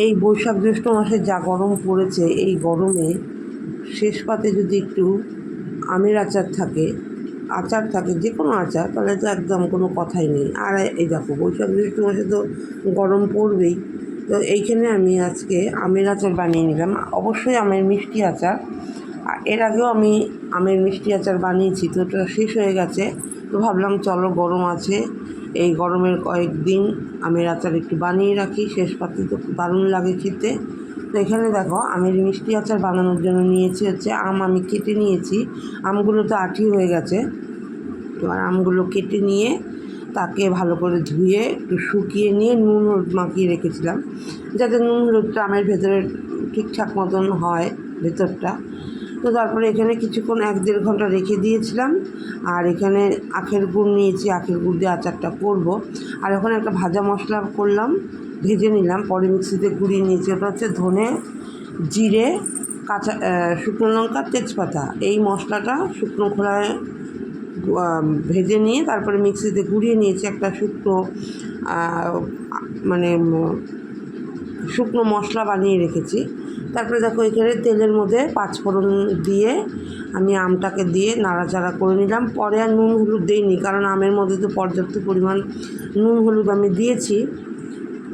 এই বৈশাখ জ্যৈষ্ঠ মাসে যা গরম পড়েছে, এই গরমে শেষ পাতে যদি একটু আমের আচার থাকে যে কোনো আচার, তাহলে তো একদম কোনো কথাই নেই। আর এই দেখো, বৈশাখ জ্যৈষ্ঠ মাসে তো গরম পড়বেই। তো এইখানে আমি আজকে আমের আচার বানিয়ে নিলাম, অবশ্যই আমের মিষ্টি আচার। এর আগেও আমি আমের মিষ্টি আচার বানিয়েছি, তো ওটা শেষ হয়ে গেছে। তো ভাবলাম চলো, গরম আছে, এই গরমের কয়েকদিন আমের আচার একটু বানিয়ে রাখি, শেষ পাতে তো দারুণ লাগে খেতে। তো এখানে দেখো, আমের মিষ্টি আচার বানানোর জন্য নিয়েছি হচ্ছে আমি কেটে নিয়েছি। আমগুলো তো আঁটি হয়ে গেছে। এবার আমগুলো কেটে নিয়ে তাকে ভালো করে ধুয়ে একটু শুকিয়ে নিয়ে নুন হলুদ মাখিয়ে রেখেছিলাম, যাতে নুন হলুদটা আমের ভেতরে ঠিকঠাক মতন হয় ভেতরটা। তো তারপরে এখানে কিছুক্ষণ 1-1.5 ঘন্টা রেখে দিয়েছিলাম। আর এখানে আখের গুড় নিয়েছি, আখের গুড় দিয়ে আচারটা করব। আর ওখানে একটা ভাজা মশলা ভেজে নিলাম, পরে মিক্সিতে গুঁড়িয়ে নিয়েছি। ওটা হচ্ছে ধনে, জিরে, কাঁচা শুকনো লঙ্কা, তেজপাতা। এই মশলাটা শুকনো খোলায় ভেজে নিয়ে তারপরে মিক্সিতে গুঁড়িয়ে নিয়েছি, একটা মানে শুকনো মশলা বানিয়ে রেখেছি। তারপরে দেখো, এখানে তেলের মধ্যে 5 ফোড়ন দিয়ে আমি আমটাকে দিয়ে নাড়াচাড়া করে নিলাম। পরে আর নুন হলুদ দিইনি, কারণ আমের মধ্যে তো পর্যাপ্ত পরিমাণ নুন হলুদ আমি দিয়েছি।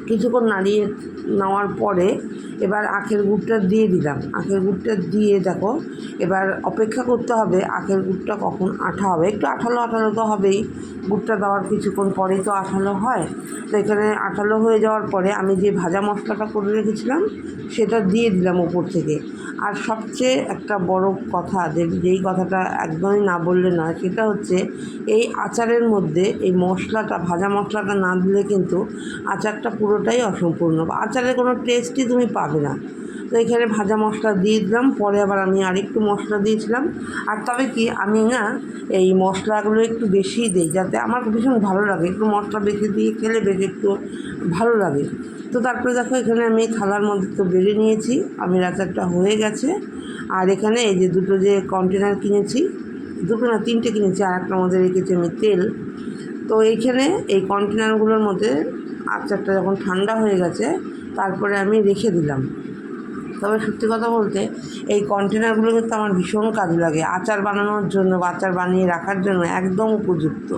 কিছুক্ষণ নাড়িয়ে নেওয়ার পরে এবার আখের গুড়টা দিয়ে দিলাম। আখের গুড়টা দিয়ে দেখো, এবার অপেক্ষা করতে হবে আখের গুড়টা কখন আঠা হবে। একটু আঠালো আঠালো তো হবেই, গুড়টা দেওয়ার কিছুক্ষণ পরেই তো আঠালো হয়। তো এখানে আঠালো হয়ে যাওয়ার পরে আমি যে ভাজা মশলাটা করে রেখেছিলাম সেটা দিয়ে দিলাম ওপর থেকে। আর সবচেয়ে একটা বড় কথা, যেই কথাটা একদমই না বললে নয়, সেটা হচ্ছে এই আচারের মধ্যে এই মশলাটা, ভাজা মশলাটা না দিলে কিন্তু আচারটা পুরোটাই অসম্পূর্ণ, আচারের কোনো টেস্টই তুমি পাবে না। তো এখানে ভাজা মশলা দিয়ে দিলাম, পরে আবার আমি আরেকটু মশলা দিয়েছিলাম। আর তবে কি, আমি না এই মশলাগুলো একটু বেশিই দিই, যাতে আমার ভীষণ ভালো লাগে, একটু মশলা বেশি দিয়ে খেলে বেশ একটু ভালো লাগে। তো তারপরে দেখো, এখানে আমি থালার মধ্যে তো বেড়ে নিয়েছি, আমের আচারটা হয়ে গেছে। আর এখানে এই যে দুটো যে কন্টেনার কিনেছি, দুটো না 3টে কিনেছি, আর একটার মধ্যে রেখেছি আমি তেল। তো এইখানে এই কন্টেনারগুলোর মধ্যে আচারটা যখন ঠান্ডা হয়ে গেছে, তারপরে আমি রেখে দিলাম। তবে সত্যি কথা বলতে, এই কন্টেনারগুলো কিন্তু আমার ভীষণ কাজে লাগে আচার বানানোর জন্য বা আচার বানিয়ে রাখার জন্য, একদম উপযুক্ত।